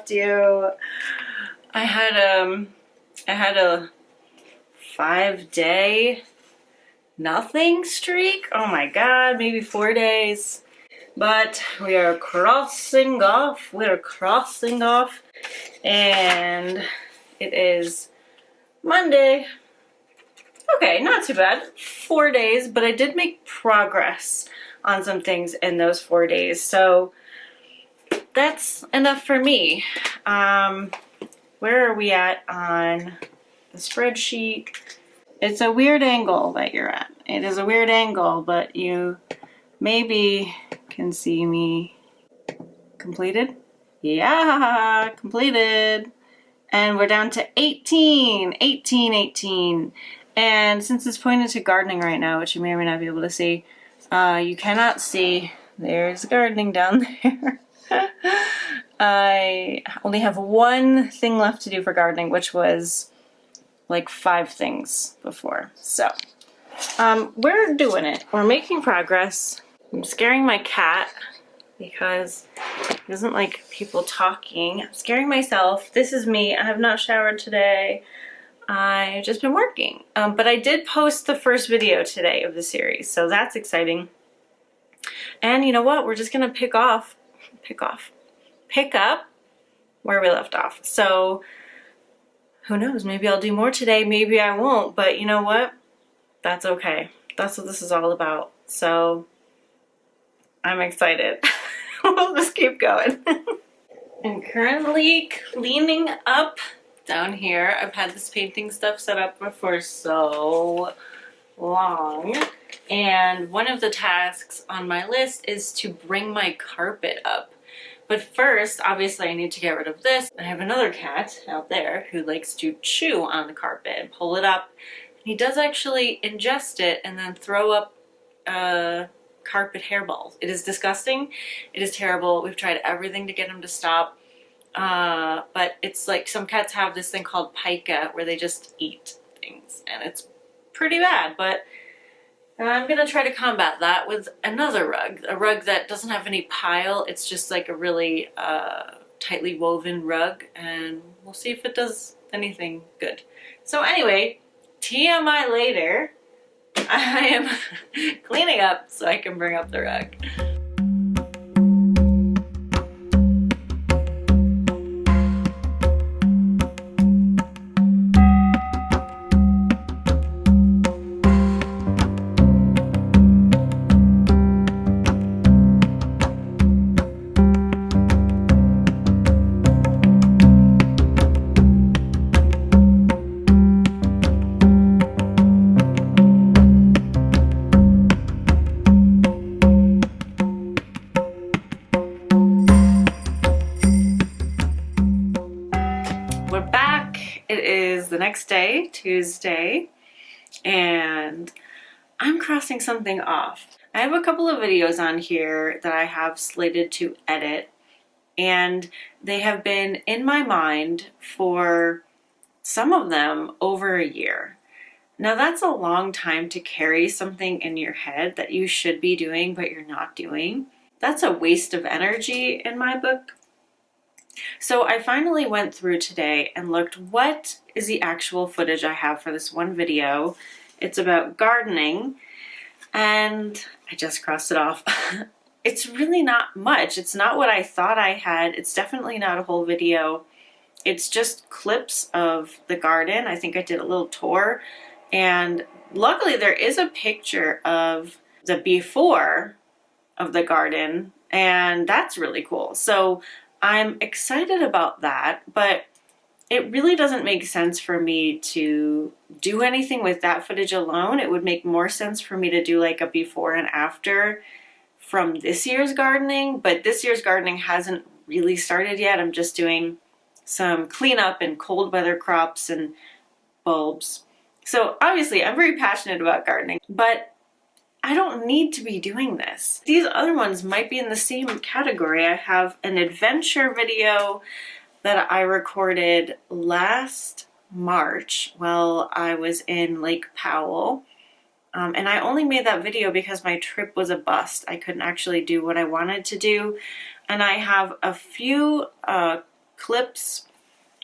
interrupt you. I had a 5-day nothing streak. Oh my god, maybe 4 days. But we are crossing off. And it is Monday. Okay, not too bad. 4 days, but I did make progress on some things in those 4 days. So that's enough for me. Where are we at on the spreadsheet? It's a weird angle that you're at. It is a weird angle, but you maybe can see me. Completed? Yeah, completed. And we're down to 18. And since it's pointed to gardening right now, which you may or may not be able to see, you cannot see. There's gardening down there. I only have one thing left to do for gardening, which was like 5 things before. So, we're doing it. We're making progress. I'm scaring my cat because he doesn't like people talking. I'm scaring myself. This is me. I have not showered today. I've just been working. But I did post the first video today of the series, so that's exciting. And you know what? We're just gonna pick up where we left off. So who knows? Maybe I'll do more today, maybe I won't, but you know what? That's okay. That's what this is all about. So I'm excited. We'll just keep going. I'm currently cleaning up down here. I've had this painting stuff set up for so long. And one of the tasks on my list is to bring my carpet up. But first, obviously, I need to get rid of this. I have another cat out there who likes to chew on the carpet and pull it up. He does actually ingest it and then throw up carpet hairballs. It is disgusting. It is terrible. We've tried everything to get him to stop. But it's like some cats have this thing called pica where they just eat things. And it's pretty bad, but I'm gonna try to combat that with another rug. A rug that doesn't have any pile. It's just like a really tightly woven rug, and we'll see if it does anything good. So anyway, TMI later. I am cleaning up so I can bring up the rug. The next day, Tuesday, and I'm crossing something off. I have a couple of videos on here that I have slated to edit, and they have been in my mind for some of them over a year. Now that's a long time to carry something in your head that you should be doing but you're not doing. That's a waste of energy in my book. So I finally went through today and looked what is the actual footage I have for this one video. It's about gardening, and I just crossed it off. It's really not much. It's not what I thought I had. It's definitely not a whole video. It's just clips of the garden. I think I did a little tour, and luckily there is a picture of the before of the garden, and that's really cool. So I'm excited about that, but it really doesn't make sense for me to do anything with that footage alone. It would make more sense for me to do like a before and after from this year's gardening, but this year's gardening hasn't really started yet. I'm just doing some cleanup and cold weather crops and bulbs. So obviously I'm very passionate about gardening, but I don't need to be doing this. These other ones might be in the same category. I have an adventure video that I recorded last March while I was in Lake Powell. And I only made that video because my trip was a bust. I couldn't actually do what I wanted to do. And I have a few clips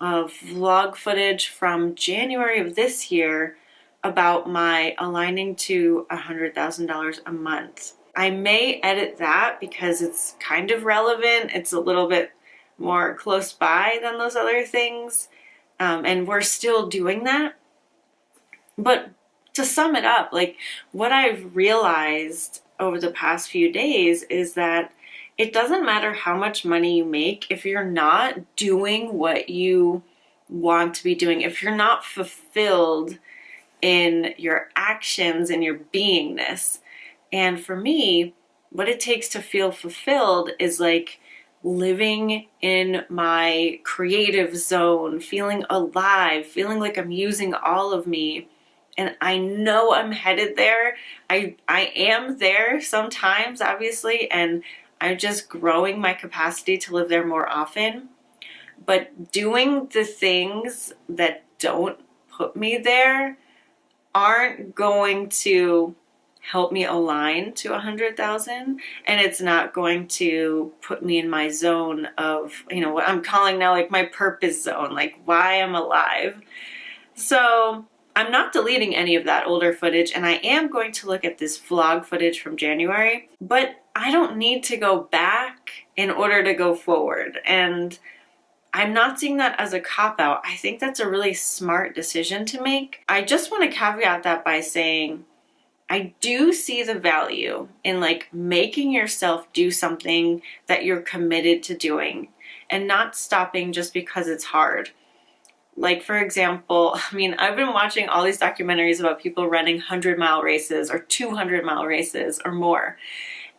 of vlog footage from January of this year about my aligning to $100,000 a month. I may edit that because it's kind of relevant. It's a little bit more close by than those other things. And we're still doing that. But to sum it up, like what I've realized over the past few days is that it doesn't matter how much money you make if you're not doing what you want to be doing, if you're not fulfilled in your actions and your beingness. And for me, what it takes to feel fulfilled is like living in my creative zone, feeling alive, feeling like I'm using all of me. And I know I'm headed there. I am there sometimes, obviously, and I'm just growing my capacity to live there more often. But doing the things that don't put me there aren't going to help me align to 100,000, and it's not going to put me in my zone of, what I'm calling now like my purpose zone, like why I'm alive. So I'm not deleting any of that older footage, and I am going to look at this vlog footage from January, but I don't need to go back in order to go forward. And I'm not seeing that as a cop-out. I think that's a really smart decision to make. I just want to caveat that by saying I do see the value in like making yourself do something that you're committed to doing and not stopping just because it's hard. Like, for example, I've been watching all these documentaries about people running 100-mile races or 200-mile races or more.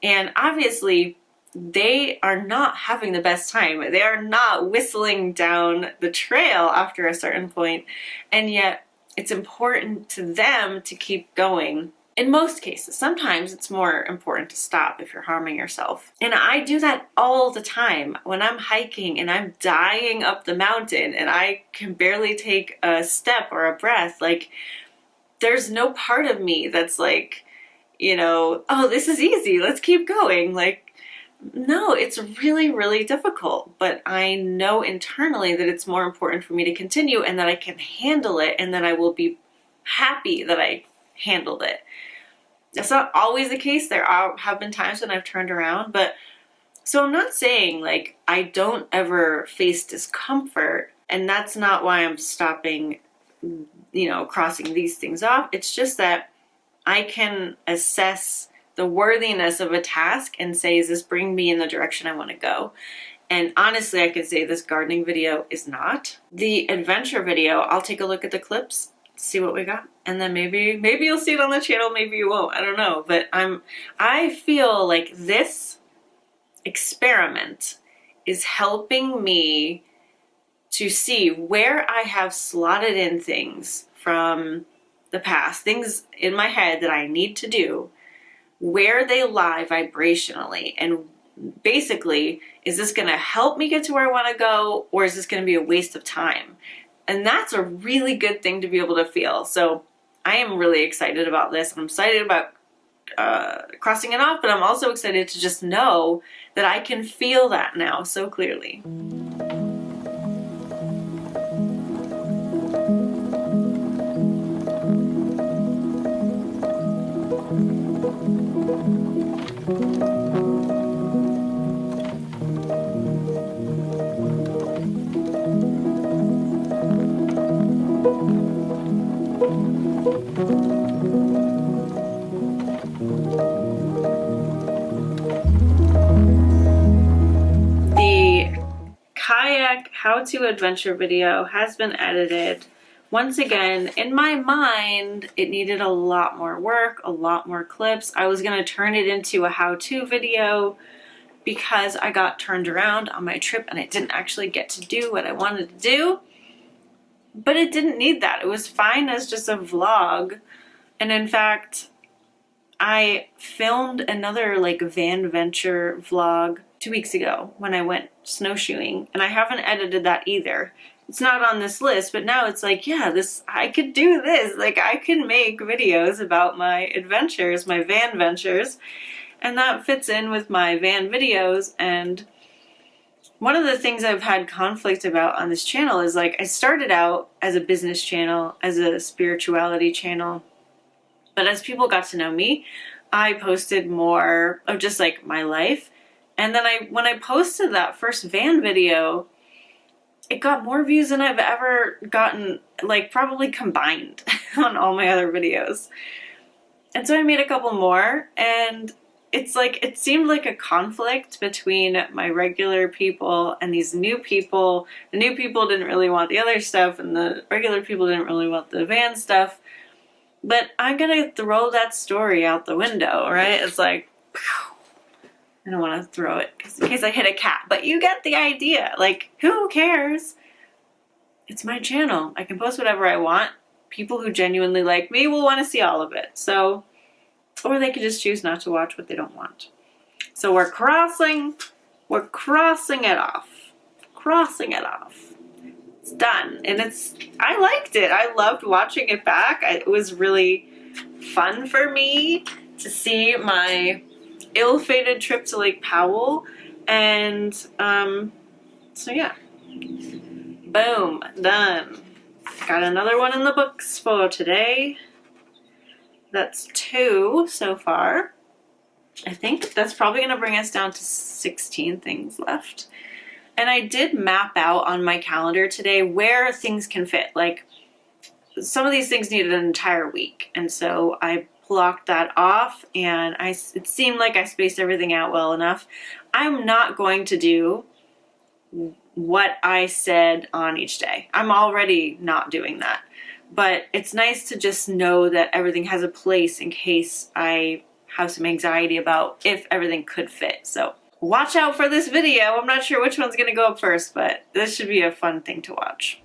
And obviously, they are not having the best time. They are not whistling down the trail after a certain point. And yet, it's important to them to keep going. In most cases, sometimes it's more important to stop if you're harming yourself. And I do that all the time when I'm hiking and I'm dying up the mountain and I can barely take a step or a breath. Like, there's no part of me that's like, oh, this is easy, let's keep going. Like, no, it's really, really difficult. But I know internally that it's more important for me to continue and that I can handle it and that I will be happy that I handled it. That's not always the case. There have been times when I've turned around, but so I'm not saying like I don't ever face discomfort, and that's not why I'm stopping, crossing these things off. It's just that I can assess the worthiness of a task and say, is this bringing me in the direction I want to go? And honestly, I could say this gardening video is not. The adventure video, I'll take a look at the clips, see what we got, and then maybe you'll see it on the channel, maybe you won't, I don't know. But I feel like this experiment is helping me to see where I have slotted in things from the past, things in my head that I need to do, where they lie vibrationally, and basically, is this going to help me get to where I want to go, or is this going to be a waste of time? And that's a really good thing to be able to feel. So I am really excited about this. I'm excited about crossing it off, but I'm also excited to just know that I can feel that now so clearly. How-to adventure video has been edited. Once again, in my mind, it needed a lot more work, a lot more clips. I was going to turn it into a how-to video because I got turned around on my trip and I didn't actually get to do what I wanted to do. But it didn't need that. It was fine as just a vlog. And in fact, I filmed another van venture vlog 2 weeks ago when I went snowshoeing, and I haven't edited that either. It's not on this list, but now it's like, yeah, I could do this. Like, I can make videos about my adventures, my van ventures, and that fits in with my van videos. And one of the things I've had conflict about on this channel is like, I started out as a business channel, as a spirituality channel, but as people got to know me, I posted more of just like my life. And then when I posted that first van video, it got more views than I've ever gotten, like probably combined on all my other videos. And so I made a couple more, and it's like, it seemed like a conflict between my regular people and these new people. The new people didn't really want the other stuff, and the regular people didn't really want the van stuff. But I'm gonna throw that story out the window, right? It's like, I don't want to throw it in case I hit a cat, but you get the idea. Like, who cares? It's my channel. I can post whatever I want. People who genuinely like me will want to see all of it. So, or they could just choose not to watch what they don't want. So we're crossing it off. Crossing it off. It's done. And I liked it. I loved watching it back. It was really fun for me to see my ill-fated trip to Lake Powell. And so yeah. Boom. Done. Got another one in the books for today. That's 2 so far. I think that's probably going to bring us down to 16 things left. And I did map out on my calendar today where things can fit. Like, some of these things needed an entire week. And so I blocked that off, and it seemed like I spaced everything out well enough. I'm not going to do what I said on each day. I'm already not doing that. But it's nice to just know that everything has a place in case I have some anxiety about if everything could fit. So watch out for this video. I'm not sure which one's going to go up first, but this should be a fun thing to watch.